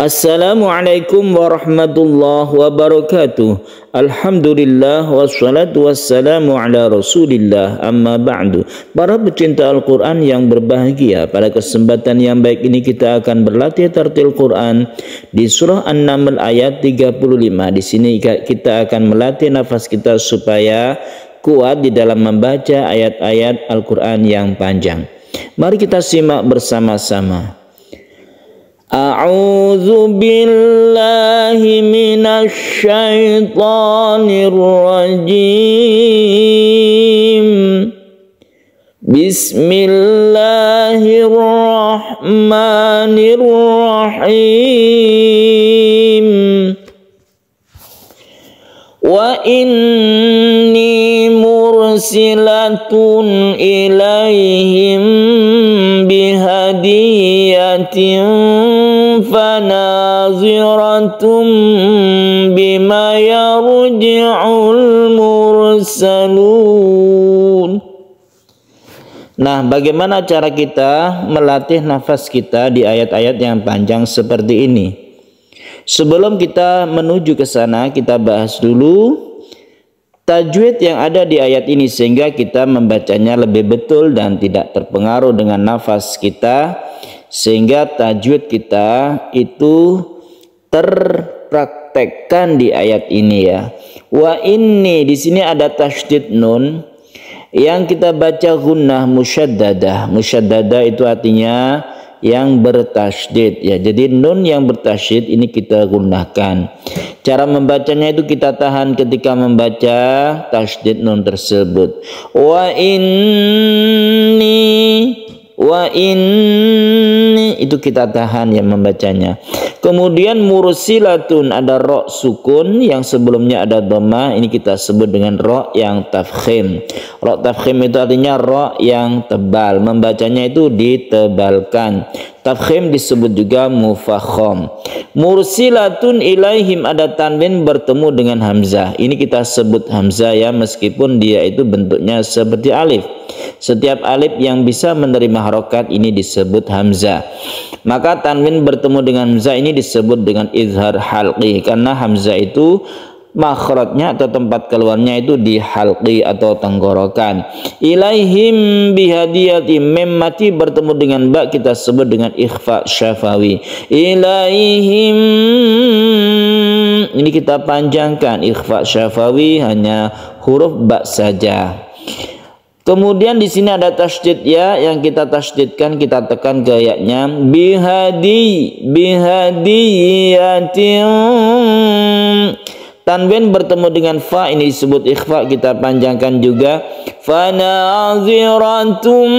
Assalamualaikum warahmatullahi wabarakatuh. Alhamdulillah wassalatu wassalamu ala rasulillah, amma ba'du. Para pecinta Al-Quran yang berbahagia, pada kesempatan yang baik ini kita akan berlatih tartil Quran di surah An-Naml ayat 35. Di sini kita akan melatih nafas kita supaya kuat di dalam membaca ayat-ayat Al-Quran yang panjang. Mari kita simak bersama-sama. A'udzu billahi minasy syaithanir rajim. Bismillahirrahmanirrahim. Wa inni mursilatun ilaihim bihadiyatin fanaziratum bima yarji'ul mursalun. Nah, bagaimana cara kita melatih nafas kita di ayat-ayat yang panjang seperti ini? Sebelum kita menuju ke sana, kita bahas dulu tajwid yang ada di ayat ini sehingga kita membacanya lebih betul dan tidak terpengaruh dengan nafas kita, sehingga tajwid kita itu terpraktekkan di ayat ini ya. Wa inni, di sini ada tasydid nun yang kita baca gunnah musyaddadah. Musyaddadah itu artinya yang bertasydid ya. Jadi nun yang bertasydid ini kita gunakan. Cara membacanya itu kita tahan ketika membaca tasydid nun tersebut. Wa inni itu kita tahan yang membacanya. Kemudian mursilatun, ada ro sukun yang sebelumnya ada dhamma, ini kita sebut dengan ro yang tafkhim. Ro tafkhim itu artinya ro yang tebal, membacanya itu ditebalkan. Tafkhim disebut juga mufakham. Mursilatun ilaihim, ada tanwin bertemu dengan hamzah. Ini kita sebut hamzah ya, meskipun dia itu bentuknya seperti alif. Setiap alif yang bisa menerima harokat ini disebut hamzah. Maka tanwin bertemu dengan hamzah ini disebut dengan izhar halqi, karena hamzah itu makhrajnya atau tempat keluarnya itu di halqi atau tenggorokan. Ilaihim bihadiyati, mem mati bertemu dengan ba kita sebut dengan ikhfa syafawi. Ilaihim ini kita panjangkan, ikhfa syafawi hanya huruf ba saja. Kemudian di sini ada tasydid ya, yang kita tasydidkan, kita tekan ke ya-nya. Bihadiyatin, tanwin bertemu dengan fa ini disebut ikhfa, kita panjangkan juga. Fanaziratum,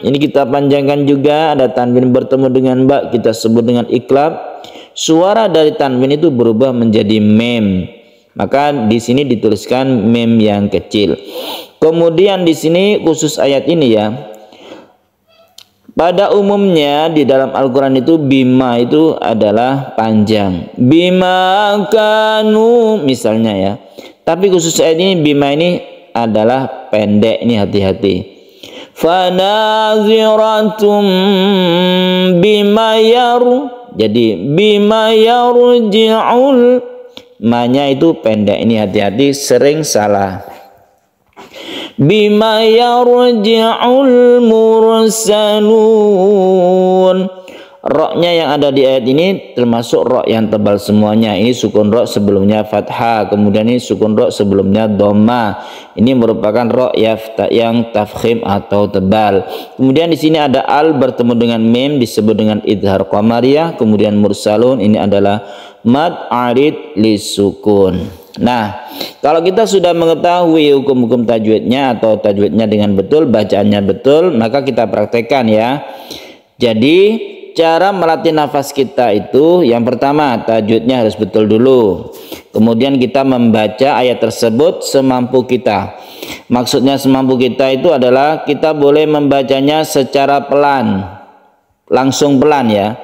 ini kita panjangkan juga, ada tanwin bertemu dengan ba kita sebut dengan iklab. Suara dari tanwin itu berubah menjadi mem, maka di sini dituliskan mem yang kecil. Kemudian di sini khusus ayat ini ya. Pada umumnya di dalam Al-Quran itu bima itu adalah panjang. Bima kanu misalnya ya. Tapi khusus ayat ini bima ini adalah pendek, ini hati-hati. Fanaziratum bima yaru. Jadi bima yarji'ul, ma-nya itu pendek, ini hati-hati, sering salah. Bima yarji'ul mursalun, roknya yang ada di ayat ini termasuk rok yang tebal semuanya. Ini sukun rok sebelumnya fathah, kemudian ini sukun rok sebelumnya dhamma. Ini merupakan rok yang tafkhim atau tebal. Kemudian di sini ada al bertemu dengan mim disebut dengan idhar qamariyah. Kemudian mursalun ini adalah mad arid lisukun. Nah, kalau kita sudah mengetahui hukum-hukum tajwidnya atau tajwidnya dengan betul, bacaannya betul, maka kita praktekkan ya. Jadi cara melatih nafas kita itu yang pertama tajwidnya harus betul dulu. Kemudian kita membaca ayat tersebut semampu kita. Maksudnya semampu kita itu adalah kita boleh membacanya secara pelan, langsung pelan ya.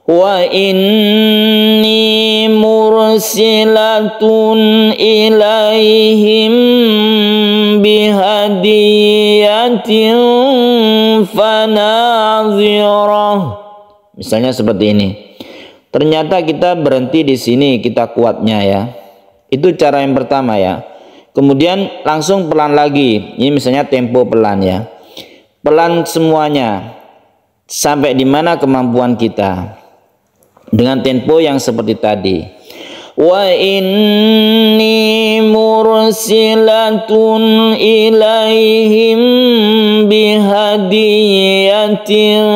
Wa inni mursilatun ilaihim bihadiyatin fanazirah. Misalnya seperti ini. Ternyata kita berhenti di sini, kita kuatnya ya. Itu cara yang pertama ya. Kemudian langsung pelan lagi. Ini misalnya tempo pelan ya. Pelan semuanya. Sampai di mana kemampuan kita. Dengan tempo yang seperti tadi. Wa inni mursilatun ilaihim bihadiyatin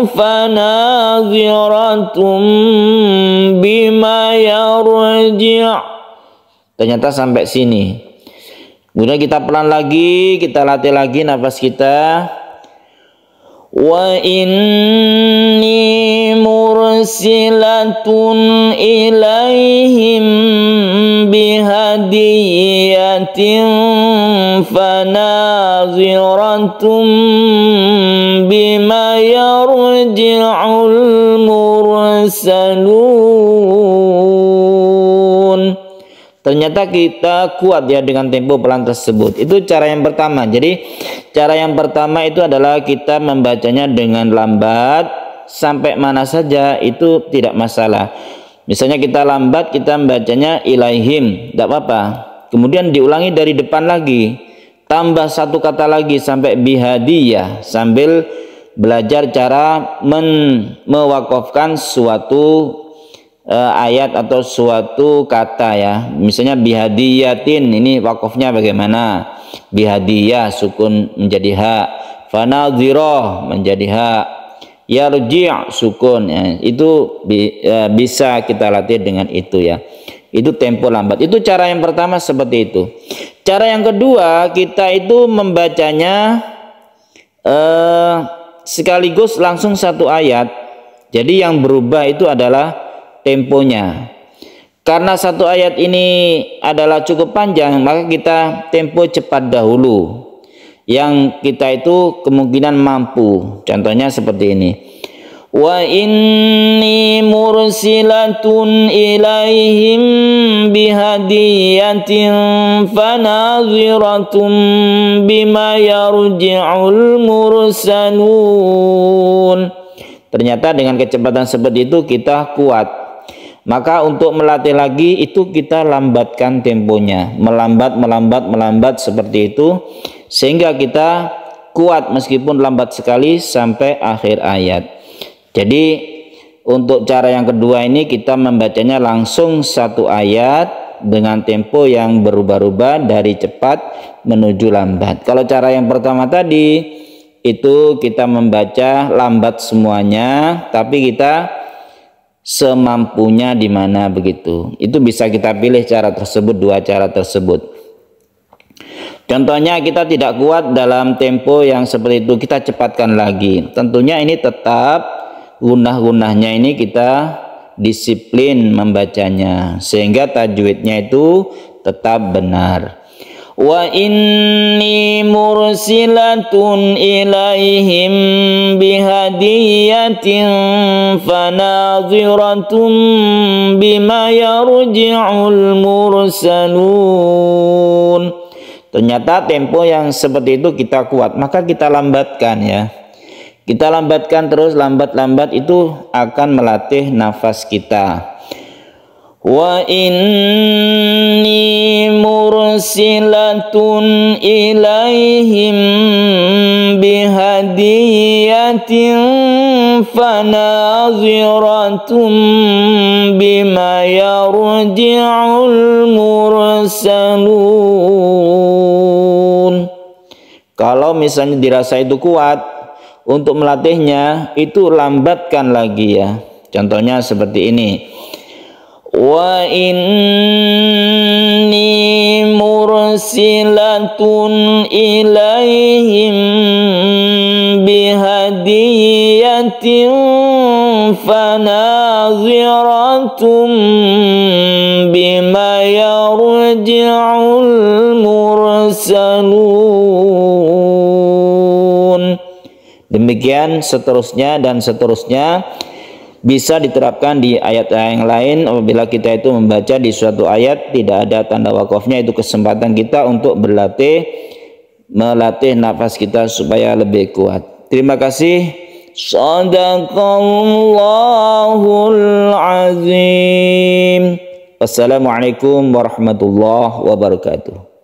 fanadhiratum bima yarji'. Ternyata sampai sini. Kemudian kita pelan lagi, kita latih lagi nafas kita. Wa inni mursilatun ilaihim bihadiyatin fanadhiratum bima yarji'ul mursalun. Ternyata kita kuat ya dengan tempo pelan tersebut. Itu cara yang pertama. Jadi cara yang pertama itu adalah kita membacanya dengan lambat sampai mana saja itu tidak masalah. Misalnya kita lambat, kita membacanya ilaihim, tidak apa-apa. Kemudian diulangi dari depan lagi, tambah satu kata lagi sampai bihadiyah, sambil belajar cara mewakafkan suatu ayat atau suatu kata ya. Misalnya bihadiyatin, ini wakafnya bagaimana? Bihadiyah sukun menjadi ha, fanadhirah menjadi ha, yarji' sukun ya. Itu bisa kita latih dengan itu ya. Itu tempo lambat. Itu cara yang pertama seperti itu. Cara yang kedua, kita itu membacanya sekaligus langsung satu ayat. Jadi yang berubah itu adalah temponya. Karena satu ayat ini adalah cukup panjang, maka kita tempo cepat dahulu. Yang kita itu kemungkinan mampu. Contohnya seperti ini. Wa inni mursilatun ilaihim bihadiyatin fanadhiratum bima yarji'ul mursalun. Ternyata dengan kecepatan seperti itu kita kuat. Maka untuk melatih lagi itu kita lambatkan temponya, melambat seperti itu, sehingga kita kuat meskipun lambat sekali sampai akhir ayat. Jadi untuk cara yang kedua ini kita membacanya langsung satu ayat dengan tempo yang berubah-ubah dari cepat menuju lambat. Kalau cara yang pertama tadi itu kita membaca lambat semuanya, tapi kita semampunya di mana begitu. Itu bisa kita pilih cara tersebut, dua cara tersebut. Contohnya kita tidak kuat dalam tempo yang seperti itu, kita cepatkan lagi. Tentunya ini tetap gunah-gunahnya ini kita disiplin membacanya sehingga tajwidnya itu tetap benar. Wa inni mursilatun ilaihim bihadiyatin fanadhiratum bima yarji'ul mursalun. Ternyata tempo yang seperti itu kita kuat, maka kita lambatkan ya. Kita lambatkan terus, lambat-lambat itu akan melatih nafas kita. Wa inni mursilatun ilaihim bihadiyatin fanadhiratum bima yarji'ul mursalun. Kalau misalnya dirasa itu kuat, untuk melatihnya itu lambatkan lagi ya. Contohnya seperti ini. Wa inni mursilatun ilaihim bihadiyatin fanadhiratum bima yarji'ul mursalun. Demikian seterusnya dan seterusnya. Bisa diterapkan di ayat yang lain. Apabila kita itu membaca di suatu ayat tidak ada tanda wakafnya, itu kesempatan kita untuk melatih nafas kita supaya lebih kuat. Terima kasih. Shadaqallahul azim. Wassalamualaikum warahmatullahi wabarakatuh.